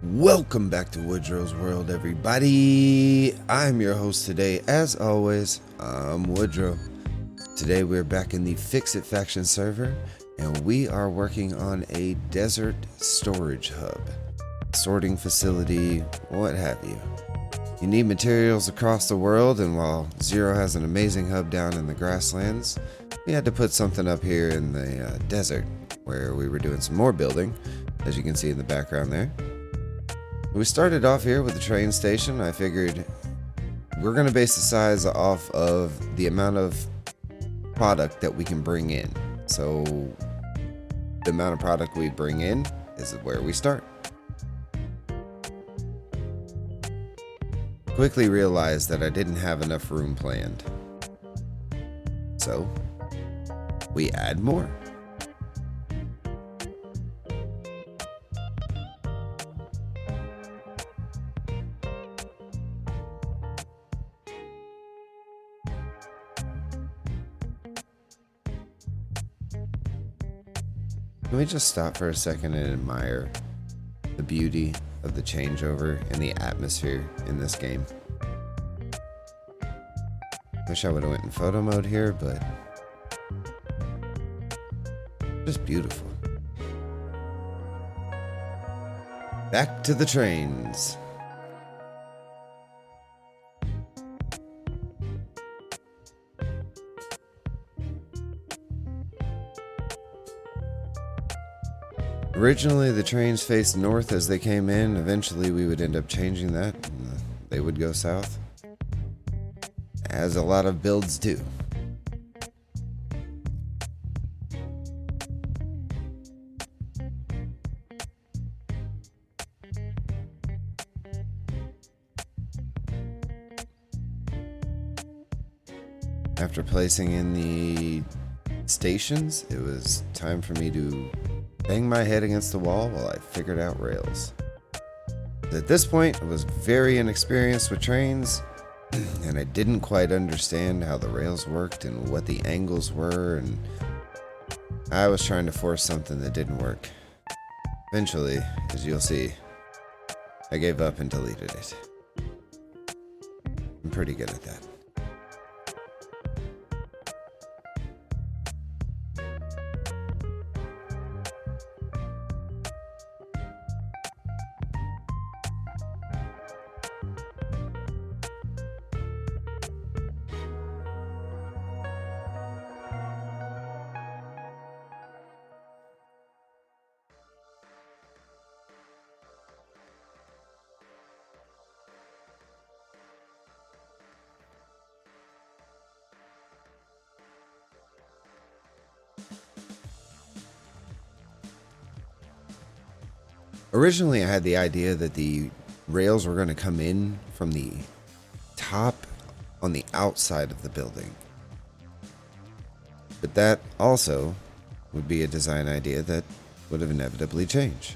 Welcome back to Woodro's World, everybody. I'm your host today. As always, I'm Woodro. Today we're back in the Ficsit Faction server, and we are working on a desert storage hub, sorting facility, what have you. You need materials across the world, and while Zero has an amazing hub down in the grasslands, we had to put something up here in the desert, where we were doing some more building, as you can see in the background there. We started off here with the train station. I figured we're going to base the size off of the amount of product that we can bring in. So the amount of product we bring in is where we start. Quickly realized that I didn't have enough room planned. So we add more. Can we just stop for a second and admire the beauty of the changeover and the atmosphere in this game? Wish I would have went in photo mode here, but just beautiful. Back to the trains. Originally, the trains faced north as they came in. Eventually, we would end up changing that, and they would go south, as a lot of builds do. After placing in the stations, it was time for me to bang my head against the wall while I figured out rails. At this point, I was very inexperienced with trains, and I didn't quite understand how the rails worked and what the angles were, and I was trying to force something that didn't work. Eventually, as you'll see, I gave up and deleted it. I'm pretty good at that. Originally, I had the idea that the rails were going to come in from the top on the outside of the building. But that also would be a design idea that would have inevitably changed.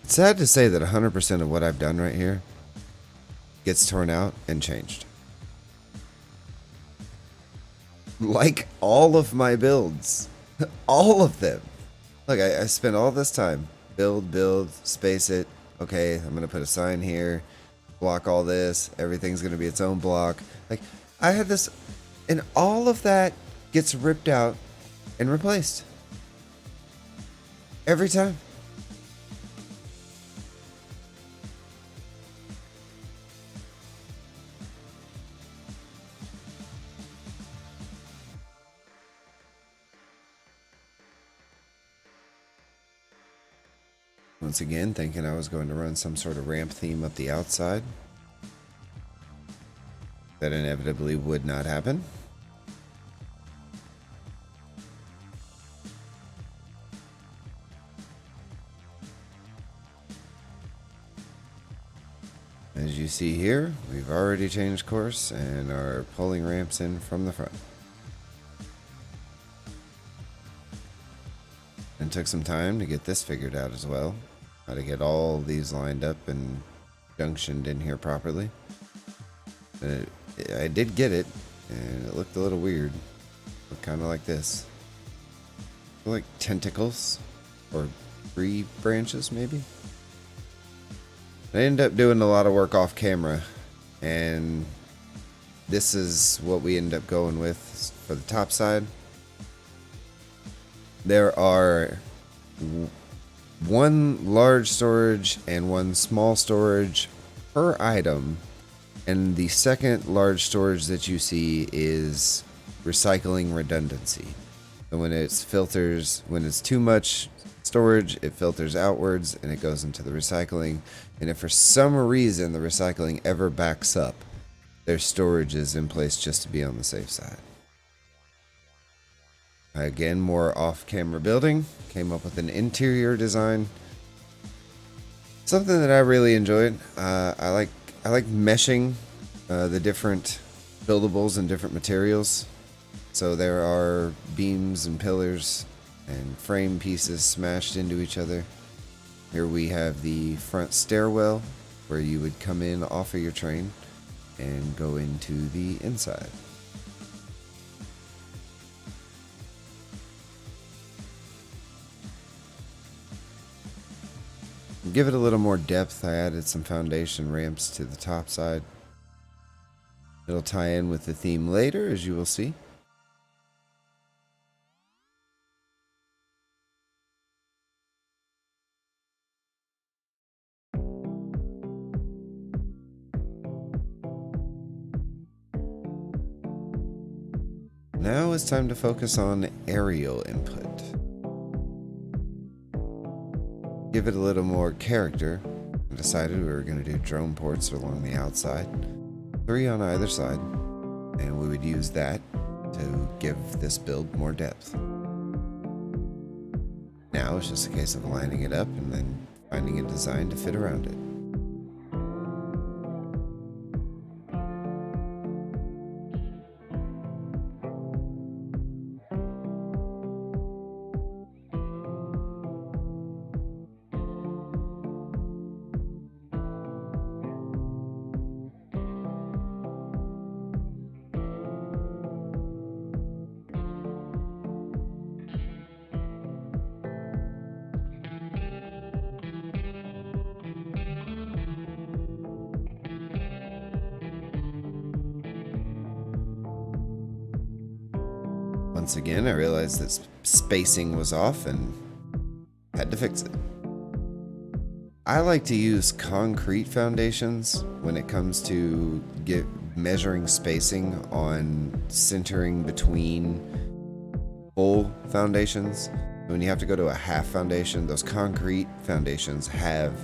It's sad to say that 100% of what I've done right here gets torn out and changed. Like all of my builds. All of them. Look, I spent all this time. Build, space it. Okay, I'm going to put a sign here. Block all this. Everything's going to be its own block. Like, I had this... And all of that gets ripped out and replaced. Every time. Once again, thinking I was going to run some sort of ramp theme up the outside. That inevitably would not happen. As you see here, we've already changed course and are pulling ramps in from the front. And took some time to get this figured out as well. How to get all these lined up and junctioned in here properly. I did get it, and it looked a little weird. Looked kind of like this. Like tentacles, or 3 branches maybe. I ended up doing a lot of work off camera, and this is what we end up going with for the top side. There are 1 large storage and 1 small storage per item, and the second large storage that you see is recycling redundancy. So when it's too much storage, it filters outwards and it goes into the recycling. And if for some reason the recycling ever backs up, there's storage is in place just to be on the safe side. Again, more off-camera building. Came up with an interior design. Something that I really enjoyed. I like meshing the different buildables and different materials. So there are beams and pillars and frame pieces smashed into each other. Here we have the front stairwell where you would come in off of your train and go into the inside. Give it a little more depth, I added some foundation ramps to the top side. It'll tie in with the theme later, as you will see. Now it's time to focus on aerial input. Give it a little more character. I decided we were going to do drone ports along the outside, 3 on either side, and we would use that to give this build more depth. Now it's just a case of lining it up and then finding a design to fit around it. Once again, I realized that spacing was off and had to fix it. I like to use concrete foundations when it comes to measuring spacing on centering between full foundations. When you have to go to a half foundation, those concrete foundations have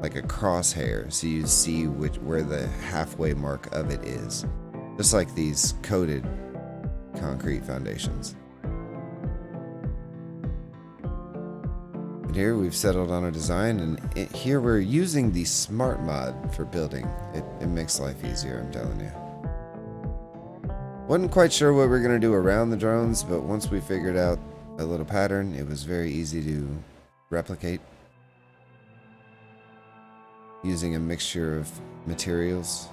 like a crosshair, so you see where the halfway mark of it is. Just like these coated concrete foundations. And here we've settled on a design, and here we're using the smart mod for building. It makes life easier, I'm telling you. Wasn't quite sure what we were going to do around the drones, but once we figured out a little pattern, it was very easy to replicate using a mixture of materials.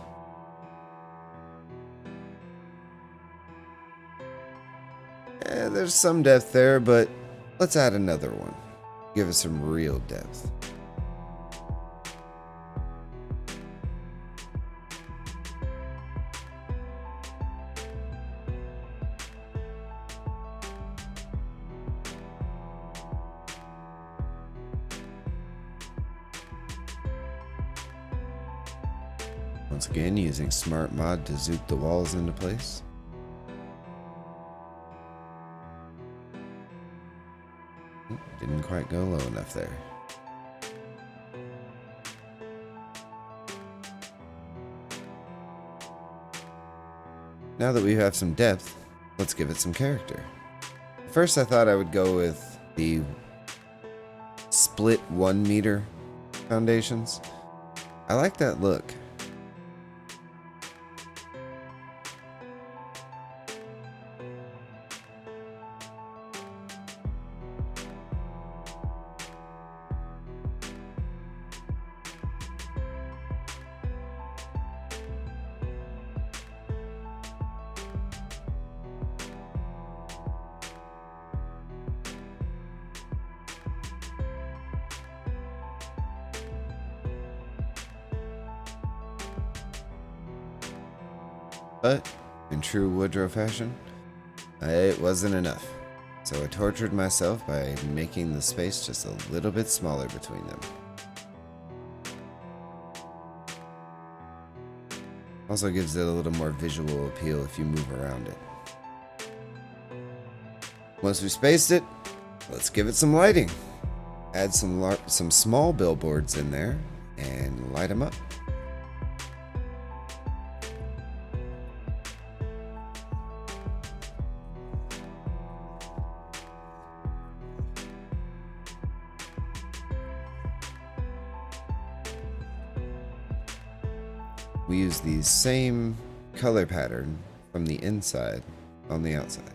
There's some depth there, but let's add another one. Give it some real depth. Once again, using Smart Mod to zoot the walls into place. Didn't quite go low enough there. Now that we have some depth, let's give it some character. First, I thought I would go with the split 1 meter foundations. I like that look. But in true Woodro fashion, it wasn't enough. So I tortured myself by making the space just a little bit smaller between them. Also gives it a little more visual appeal if you move around it. Once we spaced it, let's give it some lighting. Add some small billboards in there and light them up. We use the same color pattern from the inside on the outside.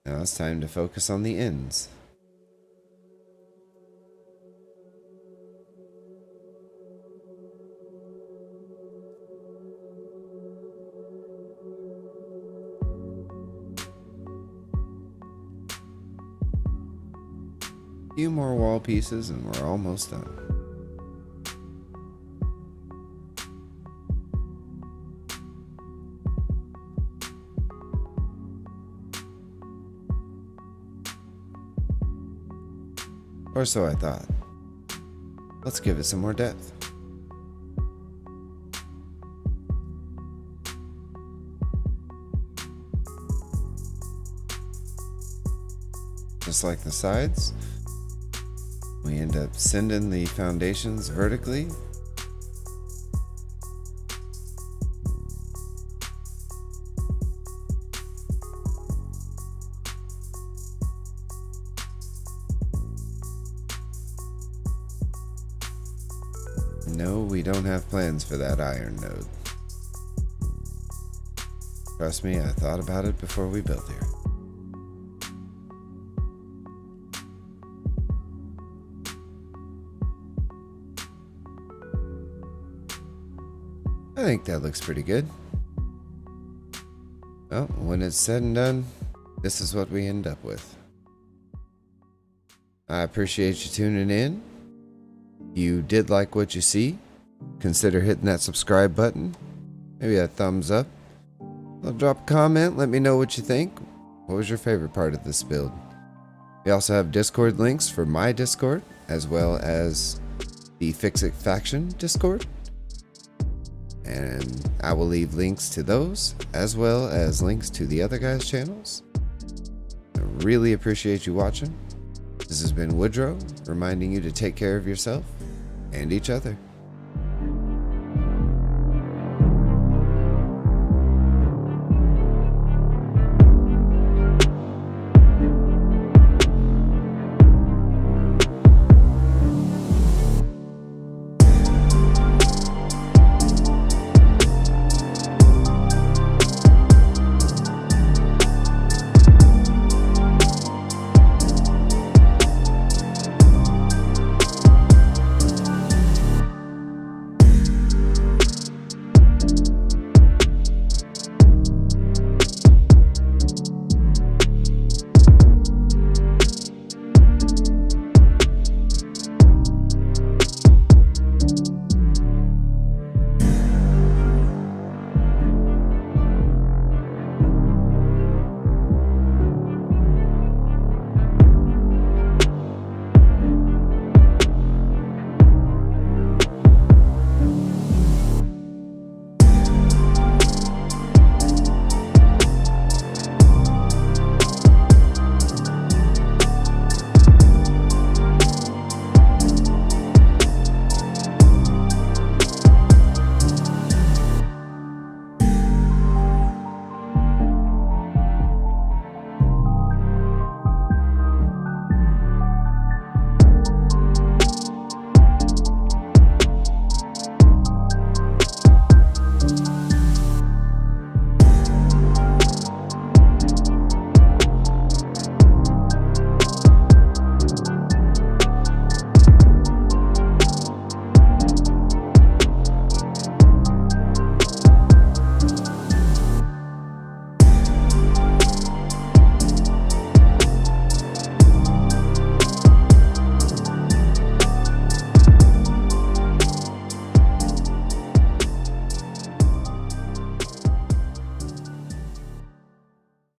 Now it's time to focus on the ends. A few more wall pieces and we're almost done. Or so I thought. Let's give it some more depth. Just like the sides, we end up sending the foundations vertically. No, we don't have plans for that iron node. Trust me, I thought about it before we built here. I think that looks pretty good. Well, when it's said and done, this is what we end up with. I appreciate you tuning in. If you did like what you see, consider hitting that subscribe button, maybe a thumbs up. Drop a comment, let me know what you think. What was your favorite part of this build? We also have Discord links for my Discord, as well as the Ficsit Faction Discord. And I will leave links to those, as well as links to the other guys' channels. I really appreciate you watching. This has been Woodro, reminding you to take care of yourself and each other.